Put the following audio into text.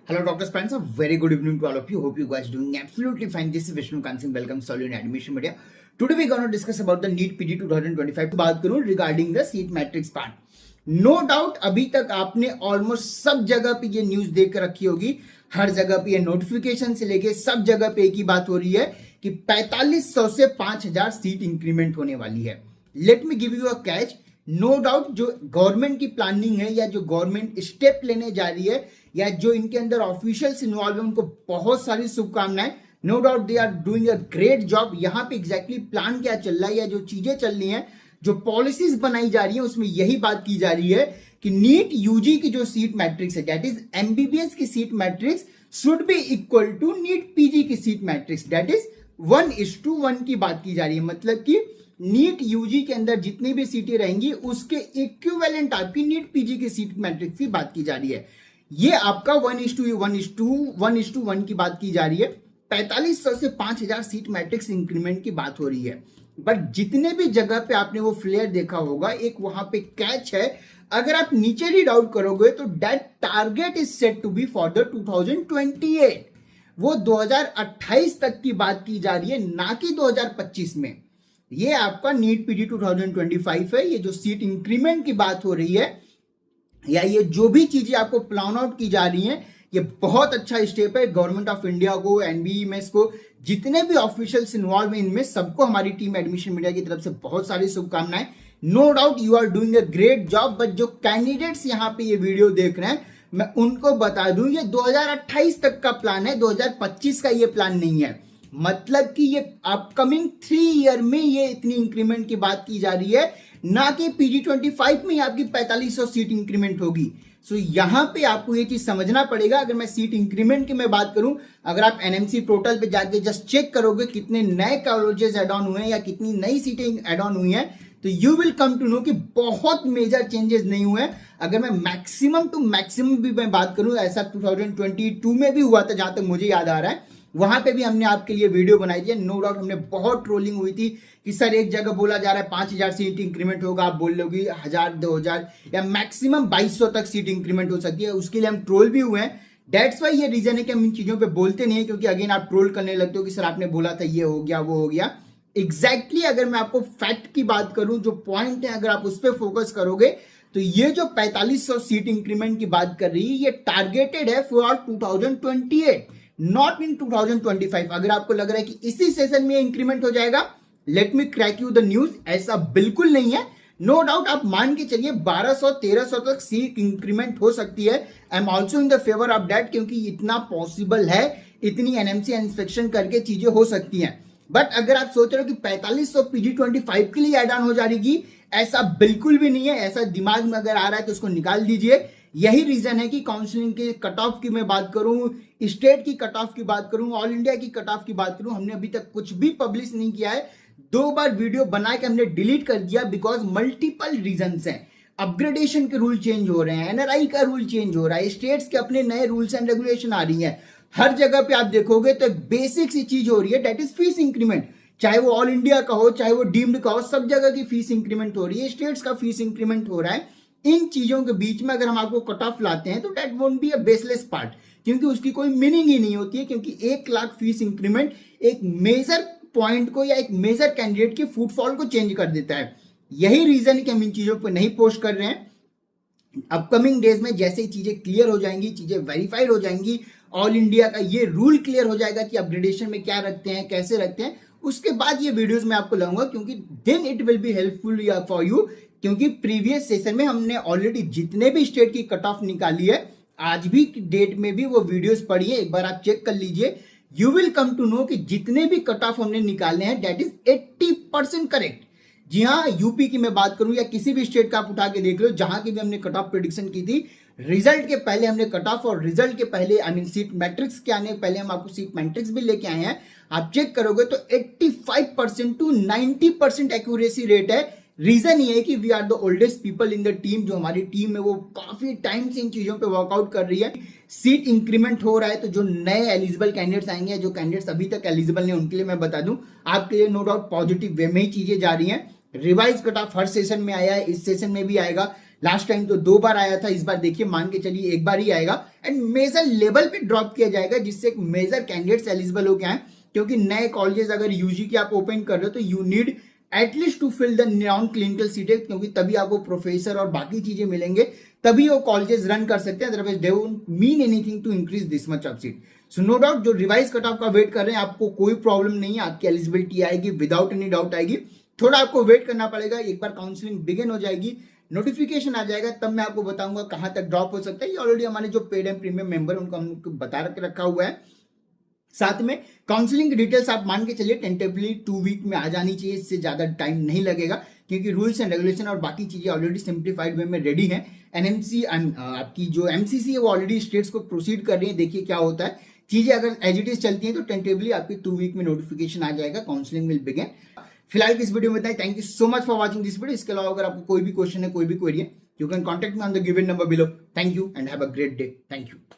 Hello, Dr. Spencer. Very good evening to all of you. Hope you guys doing absolutely fine. This is Vishnu Kansing. Welcome to Solid Admission Media. Today we're going to discuss about the NEET PG 2025 बात करूं regarding the seat matrix part. No doubt अभी तक आपने almost सब जगह पे ये news देख रखी होगी. हर जगह पे ये नोटिफिकेशन से लेके सब जगह पे एक ही बात हो रही है कि 4500 से 5000 सीट इंक्रीमेंट होने वाली है. Let me give you a catch. No doubt जो गवर्नमेंट की प्लानिंग है या जो गवर्नमेंट स्टेप लेने जा रही है या जो इनके अंदर ऑफिशियल्स इन्वॉल्व है उनको बहुत सारी शुभकामनाएं. No doubt they are doing a great job. यहाँ पे एग्जैक्टली प्लान क्या चल रहा है या जो चीजें चल रही हैं, जो पॉलिसीज बनाई जा रही है, उसमें यही बात की जा रही है कि नीट यूजी की जो सीट मैट्रिक्स है, दैट इज एमबीबीएस की seat matrix should be equal to NEET PG की सीट मैट्रिक्स, दैट इज 1:1 की बात की जा रही है. मतलब कि नीट यूजी के अंदर जितनी भी सीटें रहेंगी उसके इक्विवेलेंट आपकी नीट पीजी की सीट मैट्रिक्स की बात की जा रही है. ये आपका 1:1 की बात की जा रही है. 4500 से 5000 सीट मैट्रिक्स इंक्रीमेंट की बात हो रही है. बट जितने भी जगह पे आपने वो फ्लेयर देखा होगा, एक वहां पे कैच है. अगर आप नीचे रीड आउट करोगे तो that target is set to be for the 2028. वो 2028 तक की बात की जा रही है, ना कि 2025 में. ये आपका नीट पीजी 2025 है. ये जो सीट इंक्रीमेंट की बात हो रही है या ये जो भी चीजें आपको प्लान आउट की जा रही हैं, ये बहुत अच्छा स्टेप है. गवर्नमेंट ऑफ इंडिया को, एनबीएमएस को, जितने भी ऑफिशियल्स इन्वॉल्व हैं, इनमें सबको हमारी टीम एडमिशन मीडिया की तरफ से बहुत सारी शुभकामनाएं. No doubt you are doing a great job. But जो कैंडिडेट्स यहाँ पे ये वीडियो देख रहे हैं, मैं उनको बता दूं ये 2028 तक का प्लान है, 2025 का ये प्लान नहीं है. मतलब कि ये अपकमिंग 3 ईयर में ये इतनी इंक्रीमेंट की बात की जा रही है, ना कि पीजी 25 में आपकी 4500 सीट इंक्रीमेंट होगी. सो यहां पे आपको ये चीज समझना पड़ेगा. अगर मैं सीट इंक्रीमेंट की मैं बात करूं, अगर आप एनएमसी पोर्टल पे जाके जस्ट चेक करोगे कितने नए कॉलेजेस एड ऑन हुए हैं या कितनी नई सीटें एड ऑन हुई हैं, तो you will come to know कि बहुत मेजर चेंजेस नहीं हुए हैं. अगर मैं मैक्सिमम टू मैक्सिमम भी मैं बात करूं, ऐसा 2022 में भी हुआ था जहां तक मुझे याद आ रहा है. वहां पे भी हमने आपके लिए वीडियो बनाई थी. नो डाउट हमने बहुत ट्रोलिंग हुई थी कि सर एक जगह बोला जा रहा है 5000 सीट इंक्रीमेंट होगा, आप बोल लोगे 1000 2000 या मैक्सिमम 2200 तक सीट इंक्रीमेंट हो सकती है. उसके लिए हम ट्रोल भी हुए हैं. दैट्स वाई ये रीजन है कि हम इन चीजों पे बोलते नहीं है, क्योंकि अगेन आप ट्रोल करने लगते हो कि सर आपने बोला था ये हो गया वो हो गया. एग्जैक्टली अगर मैं आपको फैक्ट की बात करूं, जो पॉइंट है, अगर आप उस पर फोकस करोगे तो ये जो 4500 सीट इंक्रीमेंट की बात कर रही है, ये टारगेटेड है फॉर 2028, नॉट इन 2025. अगर आपको लग रहा है कि इसी सेशन में इंक्रीमेंट हो जाएगा, let me crack you the news, ऐसा बिल्कुल नहीं है. नो डाउट आप मान के चलिए 1200-1300 तक सीट इंक्रीमेंट हो सकती है. I am also in the favour of that, क्योंकि इतना पॉसिबल है, इतनी एनएमसी इंस्पेक्शन करके चीजें हो सकती हैं. बट अगर आप सोच रहे हो कि 4500 पीजी 25 के लिए एड ऑन हो जाएगी, ऐसा बिल्कुल भी नहीं है. ऐसा दिमाग में अगर आ रहा है तो उसको निकाल दीजिए. यही रीजन है कि काउंसलिंग के कट ऑफ की मैं बात करूं, स्टेट की कट ऑफ की बात करूं, ऑल इंडिया की कट ऑफ की बात करूं, हमने अभी तक कुछ भी पब्लिश नहीं किया है. 2 बार वीडियो बना के हमने डिलीट कर दिया, बिकॉज मल्टीपल रीजंस हैं. अपग्रेडेशन के रूल चेंज हो रहे हैं, एनआरआई का रूल चेंज हो रहा है, स्टेट्स के अपने नए रूल्स एंड रेगुलेशन आ रही हैं. हर जगह पे आप देखोगे तो बेसिक सी चीज हो रही है, दैट इज फीस इंक्रीमेंट. चाहे वो ऑल इंडिया का हो, चाहे वो डीम्ड का हो, सब जगह की फीस इंक्रीमेंट हो रही है, स्टेट्स का फीस इंक्रीमेंट हो रहा है. इन चीजों के बीच में अगर हम आपको कट ऑफ लाते हैं तो that won't be a baseless part, क्योंकि उसकी कोई मीनिंग ही नहीं होती है. क्योंकि 1 लाख फीस इंक्रीमेंट एक मेजर पॉइंट को या एक मेजर कैंडिडेट के फुटफॉल को चेंज कर देता है. यही रीजन है कि हम इन चीजों पर नहीं पोस्ट कर रहे हैं. अपकमिंग डेज में जैसे ही चीजें क्लियर हो जाएंगी, चीजें वेरीफाइड हो जाएंगी, ऑल इंडिया का ये रूल क्लियर हो जाएगा कि अपग्रेडेशन में क्या रखते हैं, कैसे रखते हैं, उसके बाद ये वीडियोस मैं आपको लाऊंगा, क्योंकि then it will be helpful for you. क्योंकि प्रीवियस सेशन में हमने ऑलरेडी जितने भी स्टेट की कट ऑफ निकाली है, आज भी डेट में भी वो वीडियोस पढ़िए, एक बार आप चेक कर लीजिए. You will come to know कि जितने भी कट ऑफ हमने निकाले हैं, दैट इज 80% करेक्ट. जी हाँ, यूपी की मैं बात करूं या किसी भी स्टेट का आप उठा के देख लो, जहां की भी हमने कट ऑफ प्रेडिक्शन की थी, रिजल्ट के पहले हमने कट ऑफ और रिजल्ट के पहले आई मीन सीट मैट्रिक्स के आने पहले हम आपको सीट मैट्रिक्स भी लेके आए हैं. आप चेक करोगे तो 85% टू 90% एक्यूरेसी रेट है. रीजन ये है कि we are the oldest people in the team. जो हमारी टीम है वो काफी टाइम से इन चीजों पे वर्कआउट कर रही है. सीट इंक्रीमेंट हो रहा है तो जो नए एलिजिबल कैंडिडेट्स आएंगे, जो कैंडिडेट्स अभी तक एलिजिबल नहीं, उनके लिए मैं बता दूं, आपके लिए नो डाउट पॉजिटिव वे में ही चीजें जा रही हैं. Revise cut of her session में आया है, इस सेशन में भी आएगा. लास्ट टाइम तो 2 बार आया था, इस बार देखिए मान के चलिए 1 बार ही आएगा एंड मेजर लेवल पे ड्रॉप किया जाएगा, जिससे एक मेजर कैंडिडेट्स एलिजिबल हो गए हैं। क्योंकि नए कॉलेजेस अगर यूजी की आप ओपन कर रहे हो तो you need at least to fill the non clinical सीटें, क्योंकि तभी आपको प्रोफेसर और बाकी चीजें मिलेंगे, तभी वो कॉलेजेस रन कर सकते हैं। Otherwise they won't mean anything to increase this much of seat. So no doubt जो रिवाइज कट ऑफ का वेट कर रहे हैं आपको कोई प्रॉब्लम नहीं है, आपकी एलिजिबिलिटी आएगी विदाउट एनी डाउट आएगी। थोड़ा आपको वेट करना पड़ेगा, एक बार काउंसलिंग बिगिन हो जाएगी, नोटिफिकेशन आ जाएगा, तब मैं आपको बताऊंगा कहां तक ड्रॉप हो सकता है। ये ऑलरेडी हमारे जो पेड एंड प्रीमियम मेंबर उनको हमको बता रखा हुआ है। साथ में काउंसलिंग की डिटेल्स आप मान के चलिए टेंटेटिवली 2 वीक में आ जानी चाहिए, इससे ज्यादा टाइम नहीं लगेगा, क्योंकि रूल्स एंड रेगुलेशन और बाकी चीजें ऑलरेडी सिंप्लीफाइड वे में रेडी हैं। एनएमसी आपकी जो एमसीसी है वो ऑलरेडी स्टेट्स को प्रोसीड कर रही है, देखिए क्या होता है। चीजें अगर एज इट इज चलती हैं तो टेंटेटिवली आपकी 2 वीक में नोटिफिकेशन आ जाएगा, काउंसलिंग विल बिगिन। फिलहाल इस वीडियो में इतना ही। Thank you so much for watching this video. इसके अलावा अगर आपको कोई भी क्वेश्चन है, कोई भी क्वेरी है, you can contact me on the given number below. Thank you and have a great day. Thank you.